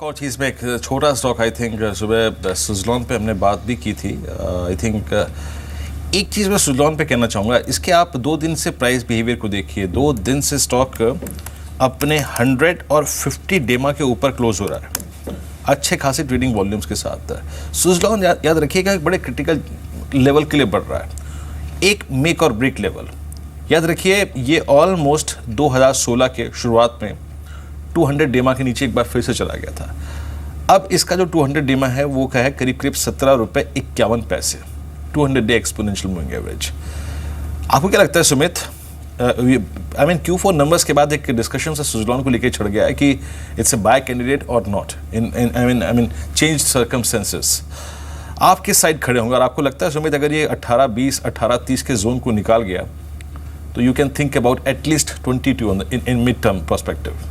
एक और चीज़ में एक छोटा स्टॉक आई थिंक सुबह सुज़लॉन पे हमने बात भी की थी। आई थिंक एक चीज़ मैं सुज़लॉन पे कहना चाहूँगा, इसके आप 2 दिन से प्राइस बिहेवियर को देखिए। 2 दिन से स्टॉक अपने 100 और 50 डेमा के ऊपर क्लोज हो रहा है, अच्छे खासे ट्रेडिंग वॉल्यूम्स के साथ। सुज़लॉन याद रखिएगा एक बड़े क्रिटिकल लेवल के लिए बढ़ रहा है, एक मेक और ब्रेक लेवल। याद रखिए ये ऑलमोस्ट 2016 के शुरुआत में 200 डेमा के नीचे एक बार फिर से चला गया था। अब इसका जो 200 डेमा है वो क्या है, करीब करीब 17 रुपये 51 पैसे, 200 डे एक्सपोनेंशियल मूविंग एवरेज। आपको क्या लगता है Sumit, I mean Q4 numbers के बाद एक डिस्कशन से सुज़लॉन को लेकर छिड़ गया है कि इट्स अ बाय कैंडिडेट और not in I mean change circumstances. आप किस साइड खड़े होंगे? और आपको लगता है सुमित अगर ये 18-20 18-30 के जोन को निकाल गया तो you can think about at least 22 in mid term perspective?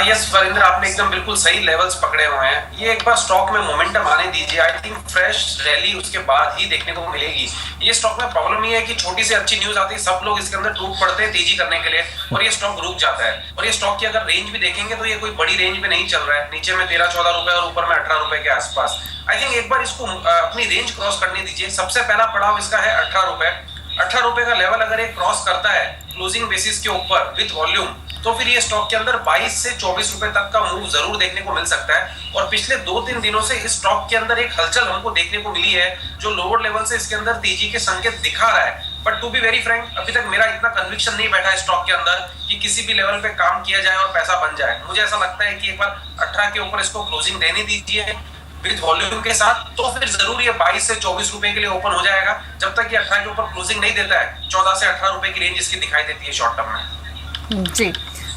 Yes Varinder, आपने एकदम बिल्कुल सही लेवल्स पकड़े हुए हैं। ये एक बार स्टॉक में मोमेंटम आने दीजिए, आई थिंक फ्रेश रैली उसके बाद ही देखने को मिलेगी। ये स्टॉक में प्रॉब्लम ये है कि छोटी सी अच्छी न्यूज आती है, सब लोग इसके अंदर टूट पड़ते हैं तेजी करने के लिए और ये स्टॉक रुक जाता है। और ये स्टॉक की अगर रेंज भी देखेंगे तो ये कोई बड़ी रेंज में नहीं चल रहा है, नीचे में 13-14 रुपए और ऊपर में 18 रुपए के आसपास। आई थिंक एक बार इसको अपनी रेंज क्रॉस करने दीजिए। सबसे पहला पड़ाव इसका है 18 रुपए। 18 रुपए का लेवल अगर एक क्रॉस करता है क्लोजिंग बेसिस के ऊपर विद वॉल्यूम, तो फिर ये स्टॉक के अंदर 22 से 24 रुपए तक का मूव जरूर देखने को मिल सकता है। और पिछले 2-3 दिनों से इस स्टॉक के अंदर एक हलचल हमको देखने को मिली है जो लोअर लेवल से इसके अंदर तेजी के संकेत दिखा रहा है। But to be very frank, अभी तक मेरा इतना कन्विक्शन नहीं बैठा है स्टॉक के अंदर कि किसी भी लेवल पे काम किया जाए और पैसा बन जाए। मुझे ऐसा लगता है कि एक बार 18 के ऊपर इसको क्लोजिंग देने दीजिए विद वॉल्यूम के साथ, तो फिर जरूर ये 22 से 24 रुपए के लिए ओपन हो जाएगा। जब तक ये 18 के ऊपर क्लोजिंग नहीं देता है, 14 से 18 रुपए की रेंज इसकी दिखाई देती है शॉर्ट टर्म में। जी,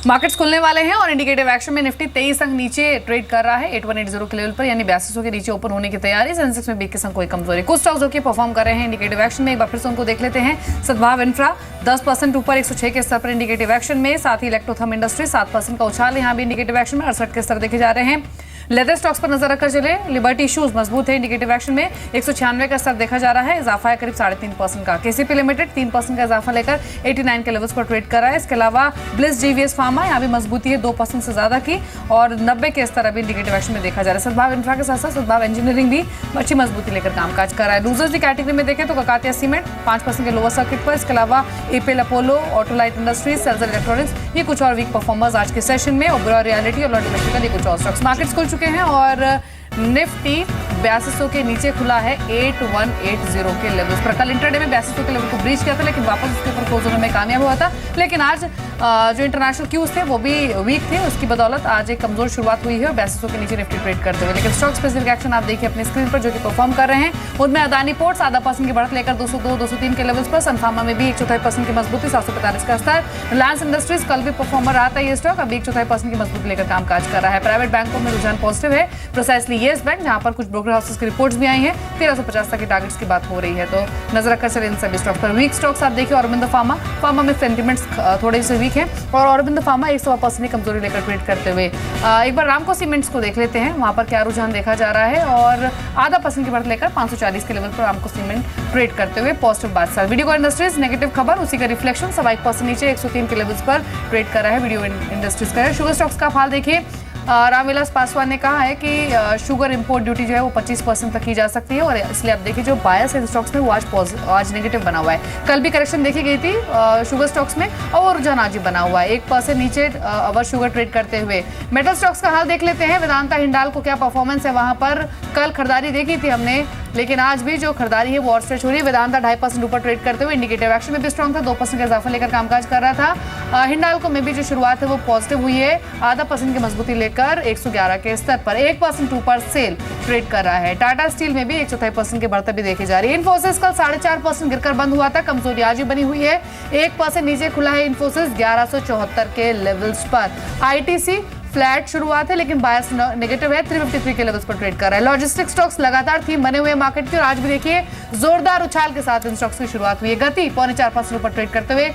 मार्केट्स खुलने वाले हैं और इंडिकेटिव एक्शन में निफ्टी 23 अंक नीचे ट्रेड कर रहा है 8180 के लेवल पर, यानी 8200 के नीचे ओपन होने की तैयारी। सेंसेक्स में 20 अंक कोई कमजोरी। कुछ स्टॉक्स जो कि परफॉर्म कर रहे हैं इंडिकेटिव एक्शन में, एक बार फिर से उनको देख लेते हैं। सद्भाव इंफ्रा 10% ऊपर 106 के स्तर पर इंडिकेटिव एक्शन में, साथ ही इलेक्ट्रोथर्म इंडस्ट्री 7% का उछाल यहाँ भी इंडिकेटिव एक्शन में 68 के स्तर देखे जा रहे हैं। लेदर स्टॉक्स पर नजर रखकर चले, लिबर्टी शूज मजबूत है इंडिकेटिव एक्शन में, 196 का स्तर देखा जा रहा है, इजाफा है करीब 3.5% का। केसीपी लिमिटेड 3% का इजाफा लेकर 89 के लेवल्स पर ट्रेड कर रहा है। इसके अलावा ब्लिस जीवीएस फार्मा यहाँ भी मजबूती है 2% से ज्यादा की और 90 के स्तर अभी इंडिकेटिव एक्शन में देखा जा रहा है। सद्भाव इंफ्रा के साथ साथ सद्भाव इंजीनियरिंग भी अच्छी मजबूती लेकर कामकाज कर रहा है। लूजर्स की कैटेगरी में देखें तो ककातिया सीमेंट 5% के लोअर सर्किट पर, इसके अलावा APL Apollo, Autolite Industries, Salzer Electronics, ये कुछ और वीक परफॉर्मर्स आज के सेशन में। ओबेरॉय रियलिटी और लॉयड इलेक्ट्रिकल, ये कुछ और स्टॉक्स। मार्केट्स खुल चुके हैं और निफ्टी 8200 के नीचे खुला है 8180 के लेवल्स पर। कल इंटरडे में 8200 के लेवल को ब्रीच किया था लेकिन वापस उसके ऊपर क्लोज होने में कामयाब हुआ था। लेकिन आज जो इंटरनेशनल क्यूज थे वो भी वीक थे, उसकी बदौलत आज एक कमजोर शुरुआत हुई है और 8200 के नीचे निफ्टी ट्रेड करते हुए। लेकिन स्टॉक स्पेसिफिक एक्शन आप देखिए अपनी स्क्रीन पर जो कि परफॉर्म कर रहे हैं, उनमें अदानी पोर्ट्स आधा % की बढ़त लेकर 202-203 के लेवल्स पर। सनफार्मा में भी 1/4% की मजबूती, 745 का स्तर। रिलायंस इंडस्ट्रीज कल भी परफॉर्मर रहा था ये स्टॉक, अभी 1/4% की मजबूती लेकर कामकाज कर रहा है। प्राइवेट बैंकों में रुझान पॉजिटिव है, प्रिसाइसली येस बैंक जहां पर कुछ ब्रोकर हाउसेस की रिपोर्ट्स भी आई हैं, 1350 तक की टारगेट्स की बात हो रही है। तो नजर रखकर चले इन सभी स्टॉक पर। वीक स्टॉक्स आप देखिए, औरबिंदो फार्मा में सेंटिमेंट्स थोड़े से वीक हैं और औरबिंदो फार्मा 1% की कमजोरी लेकर ट्रेड करते हुए। एक बार रामको सीमेंट्स को देख लेते हैं, वहां पर क्या रुझान देखा जा रहा है और आधा % की बढ़त लेकर 540 के लेवल पर रामको सीमेंट ट्रेड करते हुए पॉजिटिव बात सर। वीडियो इंडस्ट्रीज नेगेटिव खबर, उसी का रिफ्लेक्शन 1% नीचे 103 के लेवल्स पर ट्रेड कर रहा है वीडियो इंडस्ट्रीज का। शुगर स्टॉक्स का हाल देखिए, रामविलास पासवान ने कहा है कि शुगर इंपोर्ट ड्यूटी जो है वो 25% तक की जा सकती है और इसलिए आप देखिए जो बायस है स्टॉक्स में वो आज नेगेटिव बना हुआ है। कल भी करेक्शन देखी गई थी शुगर स्टॉक्स में और रुझान आज ही बना हुआ है 1% नीचे अवर शुगर ट्रेड करते हुए। मेटल स्टॉक्स का हाल देख लेते हैं, वेदांता हिंडाल को क्या परफॉर्मेंस है, वहां पर कल खरीदारी देखी थी हमने लेकिन आज भी जो खरीदारी है वो और स्ट्रेच हो रही है। वेदांता 2.5% ऊपर ट्रेड करते हुए इंडिकेटिव एक्शन में भी स्ट्रॉन्ग था, 2% का इजाफा लेकर कामकाज कर रहा था। हिंडाल्को में भी जो शुरुआत है वो पॉजिटिव हुई है, आधा % की मजबूती लेकर 111 के स्तर पर 1% ऊपर सेल ट्रेड कर रहा है। टाटा स्टील में भी 1/4% की बढ़त भी देखी जा रही है। इन्फोसिस कल 4.5% गिरकर बंद हुआ था, कमजोरी आज ही बनी हुई है, 1% नीचे खुला है इन्फोसिस 1174 के लेवल्स पर। आईटीसी फ्लैट शुरुआत है लेकिन बायस नेगेटिव है, 353 के लेवल्स पर ट्रेड कर रहा है। लॉजिस्टिक स्टॉक्स लगातार थीम बने हुए मार्केट की और आज भी देखिए जोरदार उछाल के साथ इन स्टॉक्स की शुरुआत हुई है। गति 4.25% ऊपर ट्रेड करते हुए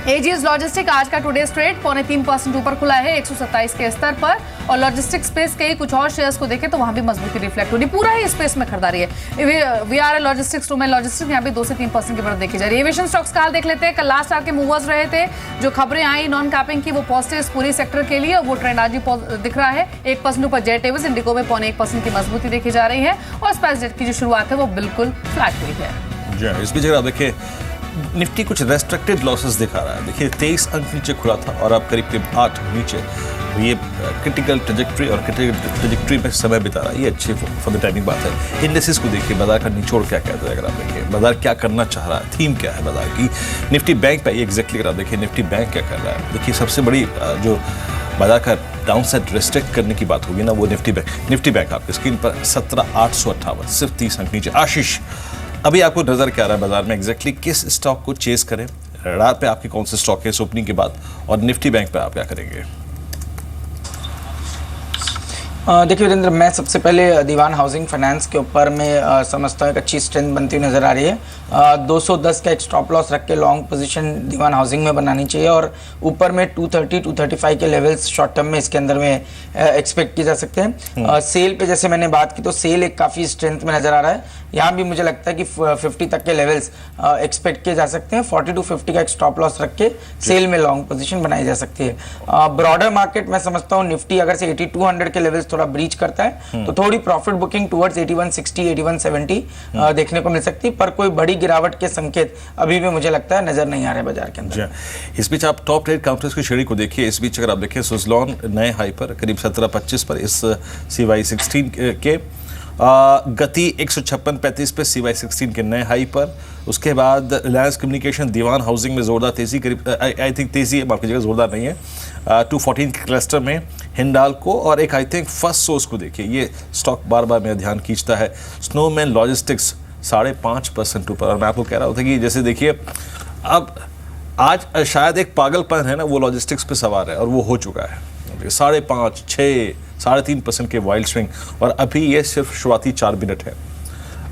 एजीएस लॉजिस्टिक आज का टुडे ट्रेड 0.3% ऊपर खुला है 127 के स्तर पर, और लॉजिस्टिक स्पेस के कुछ और शेयर्स को देखें तो वहां भी मजबूती रिफ्लेक्ट हो रही है। पूरा ही स्पेस में खरीदारी है। वीआरए लॉजिस्टिक्स, ट्रूमैन लॉजिस्टिक्स, यहाँ भी 2 से 3% की बढ़त देखी जा रही है। एविएशन स्टॉक्स का हाल देख लेते हैं। कल लास्ट आवर के मूवर्स रहे थे, जो खबरें आई नॉन कैपिंग की वो पॉजिटिव पूरी सेक्टर के लिए, वो ट्रेंड आज भी दिख रहा है। 1% ऊपर जेट एयरवेज, इंडिगो में 0.1% की मजबूती देखी जा रही है, और स्पाइसजेट की जो शुरुआत है वो बिल्कुल फ्लैट हुई है। इस बीच अगर आप देखिए निफ्टी कुछ रेस्ट्रिक्टेड लॉसेस दिखा रहा है। देखिए 23 अंक नीचे खुला था और अब करीब 8 नीचे। ये क्रिटिकल ट्रेजेक्ट्री और क्रिटिकल ट्रेजेक्ट्री में समय बिता रहा है, ये अच्छी फॉर द टाइमिंग बात है। इंडेक्सेस को देखिए, बाजार का निचोड़ क्या कहता है अगर आप देखिए, बाजार क्या करना चाह रहा है, थीम क्या है बाजार की। निफ्टी बैंक पे एग्जैक्टली अगर आप देखिए निफ्टी बैंक क्या कर रहा है। देखिए सबसे बड़ी जो बाजार का डाउन साइड रिस्ट्रिक्ट करने की बात होगी ना, वो निफ्टी बैंक आपकी स्क्रीन पर 17,858, सिर्फ 30 अंक नीचे। आशीष, अभी आपको नजर क्या आ रहा है बाजार में एग्जैक्टली किस स्टॉक को चेस करें? रडार पे आपके कौन से स्टॉक है इस ओपनिंग के बाद, और निफ्टी बैंक पे आप क्या करेंगे? देखिए वीरेंद्र, मैं सबसे पहले दीवान हाउसिंग फाइनेंस के ऊपर मैं समझता हूँ एक अच्छी स्ट्रेंथ बनती हुई नज़र आ रही है। 210 का एक स्टॉप लॉस रख के लॉन्ग पोजीशन दीवान हाउसिंग में बनानी चाहिए, और ऊपर में 230-235 के लेवल्स शॉर्ट टर्म में इसके अंदर में एक्सपेक्ट किए जा सकते हैं। सेल पे जैसे मैंने बात की तो सेल एक काफ़ी स्ट्रेंथ में नज़र आ रहा है। यहाँ भी मुझे लगता है कि 50 तक के लेवल्स एक्सपेक्ट किए जा सकते हैं। 40-50 का एक स्टॉप लॉस रख के सेल में लॉन्ग पोजीशन बनाई जा सकती है। ब्रॉडर मार्केट मैं समझता हूँ निफ्टी अगर से 8200 के लेवल्स थोड़ा ब्रीच करता है तो थोड़ी प्रॉफिट बुकिंग टुवर्ड्स 8160 8170 देखने को मिल सकती है, पर कोई बड़ी गिरावट के संकेत अभी भी मुझे लगता है नजर नहीं आ रहे बाजार के अंदर। इस बीच आप टॉप ट्रेड काउंटर्स की श्रेणी को देखिए। इस बीच अगर आप देखिए सुज़लॉन नए हाई पर करीब 1725 पर इस CY16 के, गति 156.35 पे CY16 के नए हाई पर। उसके बाद रिलायंस कम्युनिकेशन दीवान हाउसिंग में जोरदार तेजी, करीब आई थिंक तेजी है, माफ कीजिएगा जोरदार नहीं है, 214 के क्लस्टर में हिंडाल्को, और एक आई थिंक फर्स्ट सोर्स को देखिए, ये स्टॉक बार बार मेरा ध्यान खींचता है, स्नोमैन लॉजिस्टिक्स 5.5% ऊपर। और मैं आपको कह रहा था कि जैसे देखिए अब आज शायद एक पागलपन है ना वो लॉजिस्टिक्स पे सवार है, और वो हो चुका है। 5.5, 6, 3.5% के वाइल्ड स्विंग, और अभी ये सिर्फ शुरुआती 4 मिनट है।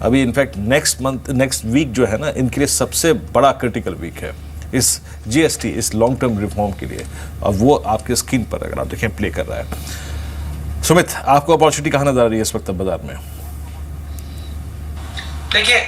अभी इनफैक्ट नेक्स्ट वीक जो है ना इनके लिए सबसे बड़ा क्रिटिकल वीक है इस GST, इस लॉन्ग टर्म रिफॉर्म के लिए, और वो आपके स्क्रीन पर अगर आप देखें प्ले कर रहा है। सुमित, आपको अपॉर्चुनिटी कहाँ नजर आ रही है इस वक्त बाजार में? देखिए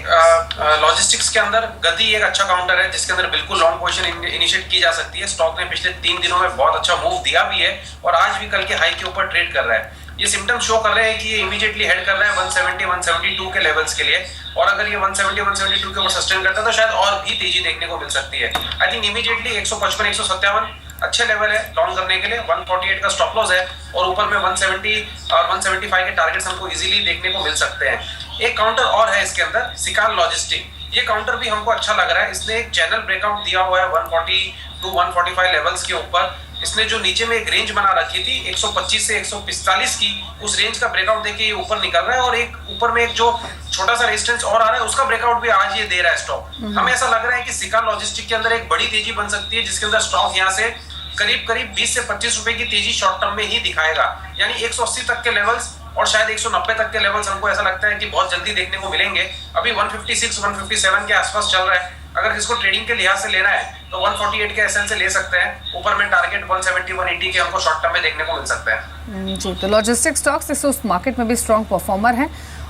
लॉजिस्टिक्स के अंदर गति एक अच्छा काउंटर है जिसके अंदर बिल्कुल लॉन्ग पोजीशन इनिशिएट की जा सकती है। स्टॉक ने पिछले 3 दिनों में बहुत अच्छा मूव दिया भी है, और आज भी कल के हाई के ऊपर ट्रेड कर रहा है। ये सिम्टम शो कर रहे हैं कि ये इमीडिएटली हेड कर रहा है 170-172 के लेवल्स के लिए, और अगर ये 170-172 के ऊपर सस्टेन करता है तो शायद और भी तेजी देखने को मिल सकती है। आई थिंक इमीडिएटली 155-157 अच्छे लेवल है लॉन्ग करने के लिए। 148 का स्टॉप लॉस है, और ऊपर में 170 और 175 के टारगेट्स हमको इजीली देखने को मिल सकते हैं। एक काउंटर और है इसके अंदर, सिकाल लॉजिस्टिक, ये काउंटर भी हमको अच्छा लग रहा है। इसने एक चैनल ब्रेकआउट दिया हुआ है 140-145 लेवल्स के ऊपर। इसने जो नीचे में एक रेंज बना रखी थी 125 से 145 की, उस रेंज का ब्रेकआउट देके ये ऊपर निकल रहा है, और एक ऊपर में एक जो छोटा सा रेजिस्टेंस और आ रहा है उसका ब्रेकआउट भी आज ये दे रहा है स्टॉक। हमें ऐसा लग रहा है कि सिकाल लॉजिस्टिक के अंदर एक बड़ी तेजी बन सकती है, जिसके अंदर स्टॉक यहाँ से करीब 20 से 25 रुपए की तेजी शॉर्ट टर्म में ही दिखाएगा, यानी 180 तक के लेवल्स और शायद 190 तक के लेवल्स हमको ऐसा लगता है कि बहुत जल्दी देखने को मिलेंगे। अभी 156-157 के आसपास चल रहा है। अगर इसको ट्रेडिंग के लिहाज से लेना है तो 148 के एसएल से ले सकते हैं। ऊपर में टारगेट 170-180 के हमको शॉर्ट टर्म में देखने को मिल सकता है। जी, तो लॉजिस्टिक स्टॉक्स इस मार्केट में भी स्ट्रॉन्ग परफॉर्मर हैं,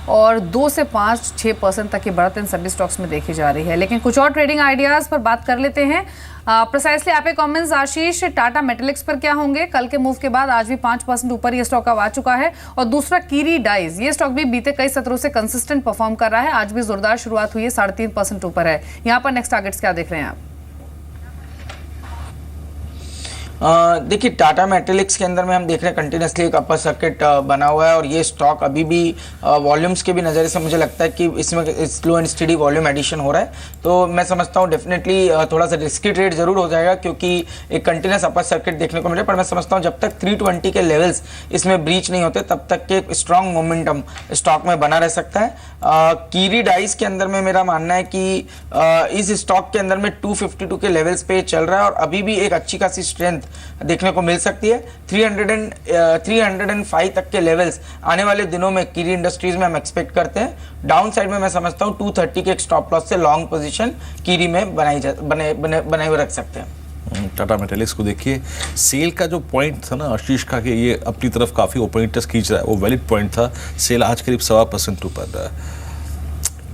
और 2 से 5-6% तक की बढ़त इन सभी स्टॉक्स में देखी जा रही है। लेकिन कुछ और ट्रेडिंग आइडियाज पर बात कर लेते हैं। प्रिसाइसली आपके कमेंट्स आशीष, टाटा मेटलिक्स पर क्या होंगे? कल के मूव के बाद आज भी 5% ऊपर ये स्टॉक अब आ चुका है। और दूसरा कीरी डाइज, ये स्टॉक भी बीते कई सत्रों से कंसिस्टेंट परफॉर्म कर रहा है, आज भी जोरदार शुरुआत हुई है, 3.5% ऊपर है। यहाँ पर नेक्स्ट टारगेट्स क्या देख रहे हैं आप? देखिए टाटा मेटलिक्स के अंदर में हम देख रहे हैं कंटिन्यूसली एक अपर सर्किट बना हुआ है, और ये स्टॉक अभी भी वॉल्यूम्स के भी नज़रिए से मुझे लगता है कि इसमें slow and steady volume edition हो रहा है। तो मैं समझता हूँ डेफिनेटली थोड़ा सा रिस्की ट्रेड जरूर हो जाएगा, क्योंकि एक कंटिन्यूस अपर सर्किट देखने को मिले, पर मैं समझता हूँ जब तक 320 के लेवल्स इसमें ब्रीच नहीं होते तब तक के स्ट्रॉन्ग मोमेंटम स्टॉक में बना रह सकता है। कीरी डाइस के अंदर में मेरा मानना है कि इस स्टॉक के अंदर में 252 के लेवल्स पे चल रहा है, और अभी भी एक अच्छी खासी स्ट्रेंथ देखने को मिल सकती है। 305 तक के लेवल्स आने वाले दिनों में कीरी इंडस्ट्रीज में हम एक्सपेक्ट करते हैं। डाउन साइड में मैं समझता हूँ 230 के एक स्टॉप लॉस से लॉन्ग पोजीशन कीरी में बनाए हुए रख सकते हैं। टाटा मेटालिक्स को देखिए, सेल का जो पॉइंट था ना आशीष का कि ये अपनी तरफ काफ़ी ओपन इंटरेस्ट खींच रहा है, वो वैलिड पॉइंट था। सेल आज करीब 1.25% ऊपर,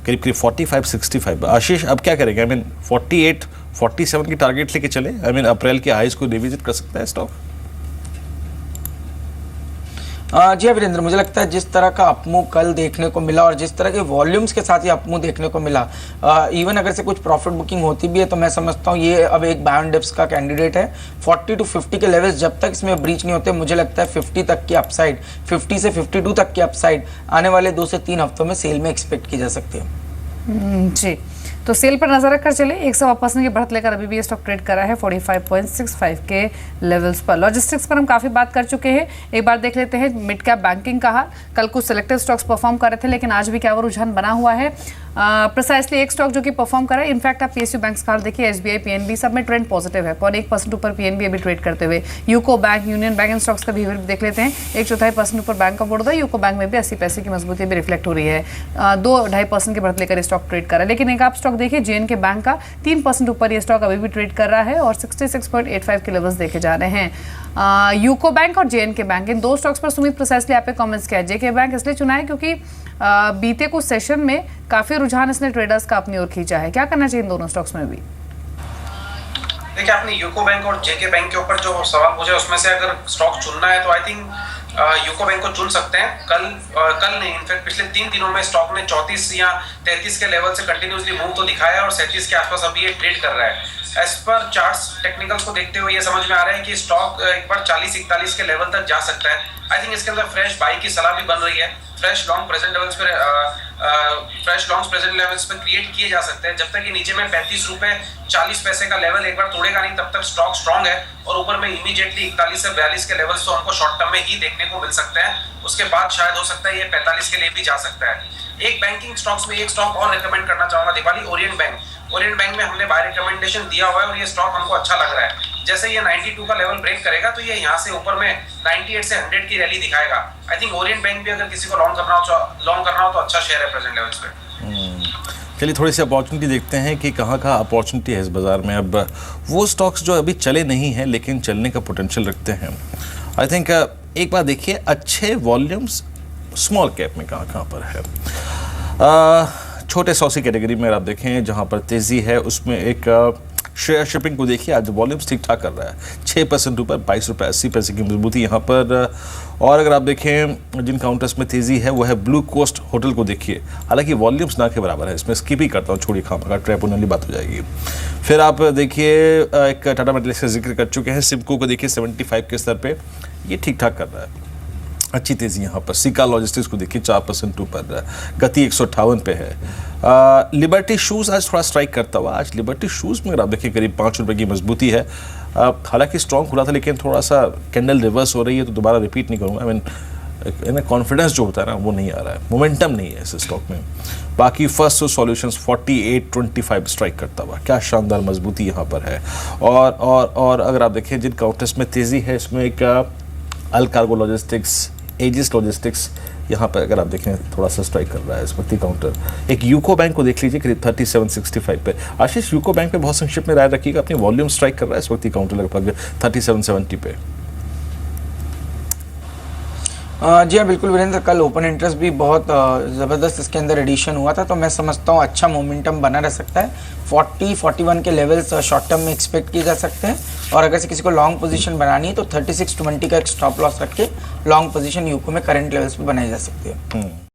करीब 45-65। आशीष अब क्या करेंगे? आई मीन 48-47 की टारगेट लेके चले? आई मीन अप्रैल के हाईज को रिविजिट कर सकता है स्टॉक? जी हाँ वीरेंद्र, मुझे लगता है जिस तरह का अपमूव कल देखने को मिला और जिस तरह के वॉल्यूम्स के साथ ये अपमूव देखने को मिला, इवन अगर से कुछ प्रॉफिट बुकिंग होती भी है तो मैं समझता हूँ ये अब एक बाय ऑन डिप्स का कैंडिडेट है। 40 to 50 के लेवल्स जब तक इसमें ब्रीच नहीं होते, मुझे लगता है 50 तक की अपसाइड, 50 से 52 तक की अपसाइड आने वाले 2 से 3 हफ्तों में सेल में एक्सपेक्ट की जा सकती है। जी, तो सेल पर नजर रखकर चले। 1.5% की बढ़त लेकर अभी भी स्टॉक ट्रेड कर रहा है 45.65 के लेवल्स पर। लॉजिस्टिक्स पर हम काफी बात कर चुके हैं, एक बार देख लेते हैं मिड कैप बैंकिंग का हाल। कल कुछ सिलेक्टेड स्टॉक्स परफॉर्म कर रहे थे, लेकिन आज भी क्या वो रुझान बना हुआ है। प्रिसाइसली एक स्टॉक जो कि परफॉर्म कर रहा है, इनफैक्ट आप पीएसयू बैंक्स का हाल देखिए, एसबीआई, पीएनबी सब में ट्रेंड पॉजिटिव है। 0.1% ऊपर पीएनबी अभी ट्रेड करते हुए। यूको बैंक, यूनियन बैंक इन स्टॉक्स का बिहेवियर देख लेते हैं। 1/4% ऊपर bank of Baroda, UCO bank में भी 80 पैसे की मजबूती भी रिफ्लेक्ट हो रही है। 2-2.5% की बढ़त लेकर स्टॉक ट्रेड कर रहा है। लेकिन एक आप स्टॉक देखिए जेएनके बैंक का, 3% ऊपर ये स्टॉक अभी भी ट्रेड कर रहा है और 66.85 के लेवल्स देखे जा रहे हैं। यूको बैंक और जेएनके बैंक, इन दो स्टॉक्स पर सुमित प्रिसाइसली आपने कमेंट्स किया। जेके बैंक इसलिए चुना है क्योंकि बीते कुछ सेशन में काफी रुझान इसने ट्रेडर्स का अपनी ओर खींचा है। क्या करना चाहिए इन दोनों स्टॉक्स में भी? देखिए, आपने यूको बैंक और जेके बैंक के ऊपर जो सवाल पूछा उसमें से अगर स्टॉक चुनना है तो आई थिंक यूको बैंक को चुन सकते हैं। कल ने इनफैक्ट पिछले 3 दिनों में स्टॉक ने 34 या 33 के लेवल से कंटिन्यूसली मूव तो दिखाया है और 37 के आसपास अभी ये ट्रेड कर रहा है। एज पर चार्ट्स टेक्निकल्स को देखते हुए ये समझ में आ रहा है कि स्टॉक एक बार 40-41 के लेवल तक जा सकता है। आई थिंक इसके अंदर फ्रेश बाई की सलाह भी बन रही है। फ्रेश लॉन्ग प्रेजेंट लेवल्स पे क्रिएट किए जा सकते हैं। जब तक ये नीचे में 35 रुपए 40 पैसे का लेवल एक बार तोड़ेगा नहीं, तब तक स्टॉक स्ट्रांग है। और ऊपर में इमीडिएटली 41 से 42 के लेवल्स तो हमको शॉर्ट टर्म में ही देखने को मिल सकते हैं। उसके बाद शायद हो सकता है ये 45 के लिए भी जा सकता है। एक बैंकिंग स्टॉक्स में एक स्टॉक और रिकमेंड करना चाहूंगा Deepali, Orient bank. Orient bank में हमने बाय रिकमेंडेशन दिया हुआ है और ये स्टॉक हमको अच्छा लग रहा है। जैसे ये 92 का लेवल ब्रेक करेगा तो ये यहाँ से ऊपर में 98 से 100 की रैली दिखाएगा। आई थिंक ओरिएंट बैंक भी अगर किसी को लॉन्ग करना हो तो अच्छा शेयर है प्रेजेंट लेवल्स पे। चलिए थोड़ी सी अपॉर्चुनिटी देखते हैं कि कहाँ अपॉर्चुनिटी है इस बाज़ार में। अब वो स्टॉक्स जो अभी चले नहीं हैं लेकिन चलने का पोटेंशियल रखते हैं। आई थिंक एक बार देखिए अच्छे वॉल्यूम्स स्मॉल कैप में कहाँ पर है। छोटे 100 कैटेगरी में आप देखें जहाँ पर तेज़ी है, उसमें एक शेयर शिपिंग को देखिए, आज वॉल्यूम्स ठीक ठाक कर रहा है, 6% ऊपर, 22 रुपये 80 पैसे की मजबूती यहाँ पर। और अगर आप देखें जिन काउंटर्स में तेज़ी है वो है ब्लू कोस्ट होटल को देखिए, हालांकि वॉल्यूम्स ना के बराबर है, इसमें स्किप ही करता हूँ, छोड़िए खामा का ट्रैपोनली बात हो जाएगी। फिर आप देखिए एक टाटा मेटालिक्स का जिक्र कर चुके हैं, सिमको को देखिए 75 के स्तर पर, ये ठीक ठाक कर रहा है, अच्छी तेज़ी यहाँ पर। सिका लॉजिस्टिक्स को देखिए 4% ऊपर, गति 158 पे है। लिबर्टी शूज़ आज थोड़ा स्ट्राइक करता हुआ, आज लिबर्टी शूज़ में अगर आप देखिए करीब 5 रुपये की मजबूती है। हालांकि स्ट्रॉन्ग खुला था लेकिन थोड़ा सा कैंडल रिवर्स हो रही है, तो दोबारा रिपीट नहीं करूँगा। आई मीन कॉन्फिडेंस जो होता है ना वो नहीं आ रहा है, मोमेंटम नहीं है इस स्टॉक में। बाकी फर्स्ट सॉल्यूशंस 48.25 स्ट्राइक करता हुआ, क्या शानदार मजबूती यहाँ पर है। और अगर आप देखें जिन काउंटर्स में तेज़ी है, इसमें एक अल कार्गो लॉजिस्टिक्स, एजिस लॉजिस्टिक्स, यहाँ पर अगर आप देखें थोड़ा सा स्ट्राइक कर रहा है इस वक्त काउंटर। एक यूको बैंक को देख लीजिए करीब 3765 पे। आशीष यूको बैंक पे बहुत संक्षिप्त में राय रखिएगा, अपनी वॉल्यूम स्ट्राइक कर रहा है इस वक्त काउंटर लगभग 3770 पे। जी हाँ बिल्कुल वीरेंद्र, कल ओपन इंटरेस्ट भी बहुत ज़बरदस्त इसके अंदर एडिशन हुआ था, तो मैं समझता हूँ अच्छा मोमेंटम बना रह सकता है। 40-41 के लेवल्स शॉर्ट टर्म में एक्सपेक्ट किए जा सकते हैं। और अगर से किसी को लॉन्ग पोजीशन बनानी है तो 3620 का एक स्टॉप लॉस रख के लॉन्ग पोजीशन यूको में करंट लेवल्स पे बनाई जा सकती है।